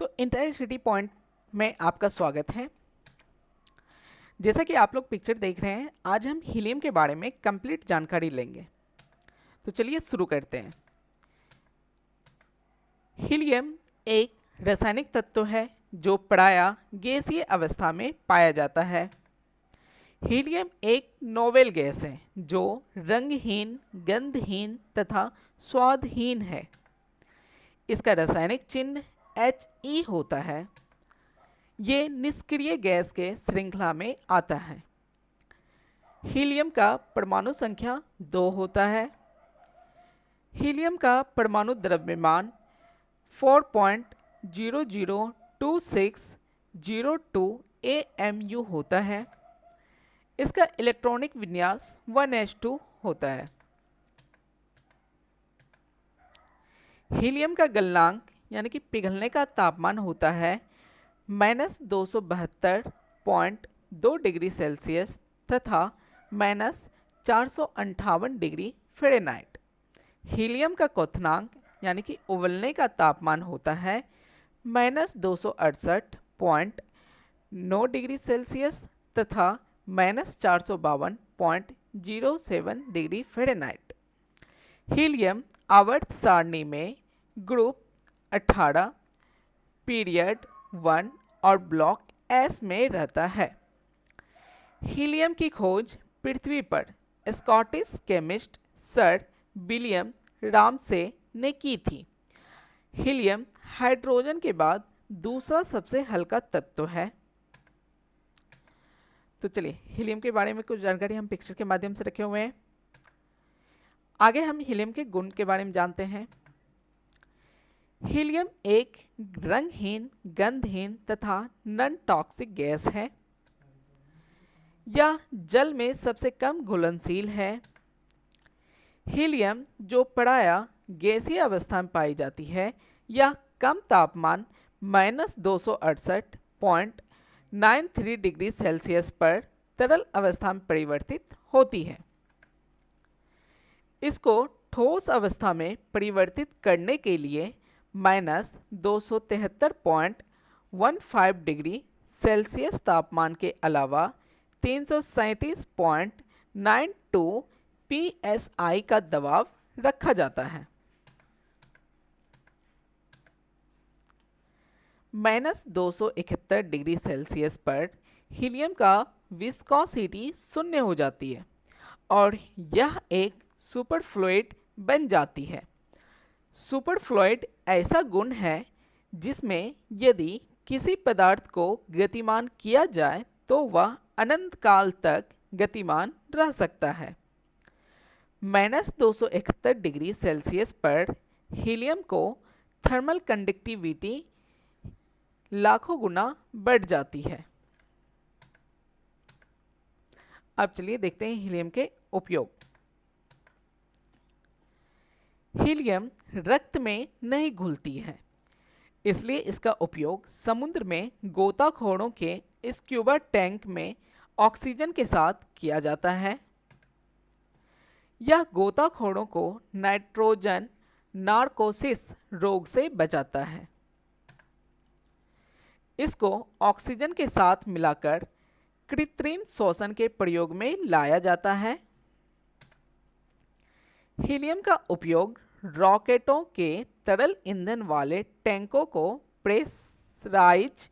तो intensity point में आपका स्वागत है। जैसा कि आप लोग पिक्चर देख रहे हैं, आज हम हीलियम के बारे में कंप्लीट जानकारी लेंगे। तो चलिए शुरू करते हैं। हीलियम एक रासायनिक तत्व है जो प्रायः गैसीय अवस्था में पाया जाता है। हीलियम एक नोवेल गैस है जो रंगहीन, गंधहीन तथा स्वादहीन है। इसका रासायनिक चिन्ह He होता है। ये निष्क्रिय गैस के श्रृंखला में आता है। हीलियम का परमाणु संख्या 2 होता है। हीलियम का परमाणु द्रव्यमान 4.002602 AMU होता है। इसका इलेक्ट्रॉनिक विन्यास 1s2 होता है। हीलियम का गलनांक यानी कि पिघलने का तापमान होता है -272.2 डिग्री सेल्सियस तथा -458 डिग्री फ़ारेनहाइट। हीलियम का क्वथनांक यानी कि उबलने का तापमान होता है -268.9 डिग्री सेल्सियस तथा -452.07 डिग्री फ़ारेनहाइट। हीलियम आवर्त सारणी में ग्रुप 18, पीरियड 1 और ब्लॉक एस में रहता है। हीलियम की खोज पृथ्वी पर Scottish chemist sir William Ramsay ने की थी। हीलियम हाइड्रोजन के बाद दूसरा सबसे हल्का तत्व है। तो चलिए हीलियम के बारे में कुछ जानकारी हम पिक्चर के माध्यम से रखे हुए हैं। आगे हम हीलियम के गुण के बारे में जानते हैं। हीलियम एक रंगहीन, गंधहीन तथा नॉन टॉक्सिक गैस है। यह जल में सबसे कम घुलनशील है। हीलियम जो प्रायः गैसीय अवस्था में पाई जाती है, यह कम तापमान -268.93 डिग्री सेल्सियस पर तरल अवस्था में परिवर्तित होती है। इसको ठोस अवस्था में परिवर्तित करने के लिए -273.15 डिग्री सेल्सियस तापमान के अलावा 337.92 psi का दबाव रखा जाता है। -271 डिग्री सेल्सियस पर हीलियम का विस्कोसिटी 0 हो जाती है और यह एक सुपरफ्लूइड बन जाती है। सुपरफ्लूइड ऐसा गुण है जिसमें यदि किसी पदार्थ को गतिमान किया जाए तो वह अनंत काल तक गतिमान रह सकता है। -271 डिग्री सेल्सियस पर हीलियम को थर्मल कंडक्टिविटी लाखों गुना बढ़ जाती है। अब चलिए देखते हैं हीलियम के उपयोग। हीलियम रक्त में नहीं घुलती है, इसलिए इसका उपयोग समुद्र में गोताखोरों के स्क्यूबा टैंक में ऑक्सीजन के साथ किया जाता है। यह गोताखोरों को नाइट्रोजन नार्कोसिस रोग से बचाता है। इसको ऑक्सीजन के साथ मिलाकर कृत्रिम श्वसन के प्रयोग में लाया जाता है। हीलियम का उपयोग रॉकेटों के तरल ईंधन वाले टैंकों को प्रेशराइज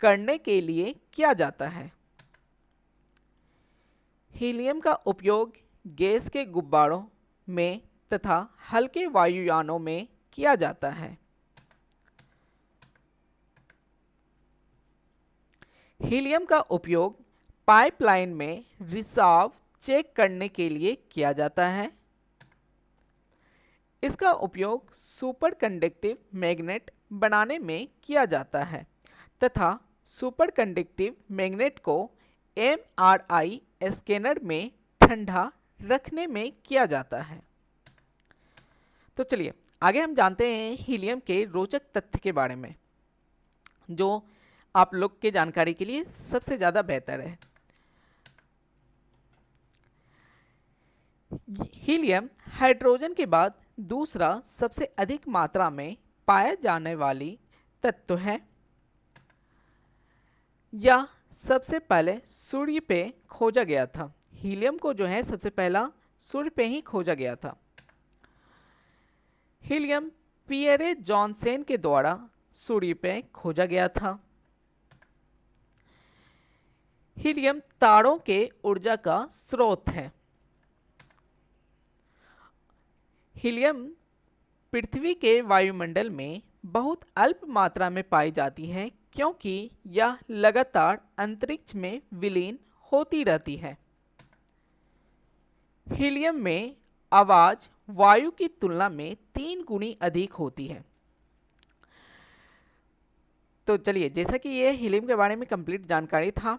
करने के लिए किया जाता है। हीलियम का उपयोग गैस के गुब्बारों में तथा हल्के वायुयानों में किया जाता है। हीलियम का उपयोग पाइपलाइन में रिसाव चेक करने के लिए किया जाता है। इसका उपयोग सुपर कंडक्टिव मैग्नेट बनाने में किया जाता है तथा सुपर कंडक्टिव मैग्नेट को MRI स्कैनर में ठंडा रखने में किया जाता है। तो चलिए आगे हम जानते हैं हीलियम के रोचक तथ्य के बारे में, जो आप लोग के जानकारी के लिए सबसे ज़्यादा बेहतर है। हीलियम हाइड्रोजन के बाद दूसरा सबसे अधिक मात्रा में पाया जाने वाली तत्व है या सबसे पहले सूर्य पे खोजा गया था? हीलियम को जो है सबसे पहला सूर्य पे ही खोजा गया था। हीलियम पियरे जॉनसन के द्वारा सूर्य पे खोजा गया था। हीलियम तारों के ऊर्जा का स्रोत है। हीलियम पृथ्वी के वायुमंडल में बहुत अल्प मात्रा में पाई जाती है क्योंकि यह लगातार अंतरिक्ष में विलीन होती रहती है। हीलियम में आवाज वायु की तुलना में 3 गुनी अधिक होती है। तो चलिए, जैसा कि ये हीलियम के बारे में कंप्लीट जानकारी था,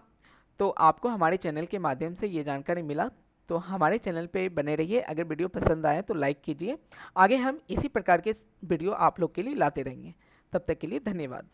तो आपको हमारे चैनल के माध्यम से ये जानकारी मिला, तो हमारे चैनल पे बने रहिए। अगर वीडियो पसंद आए तो लाइक कीजिए। आगे हम इसी प्रकार के वीडियो आप लोग के लिए लाते रहेंगे। तब तक के लिए धन्यवाद।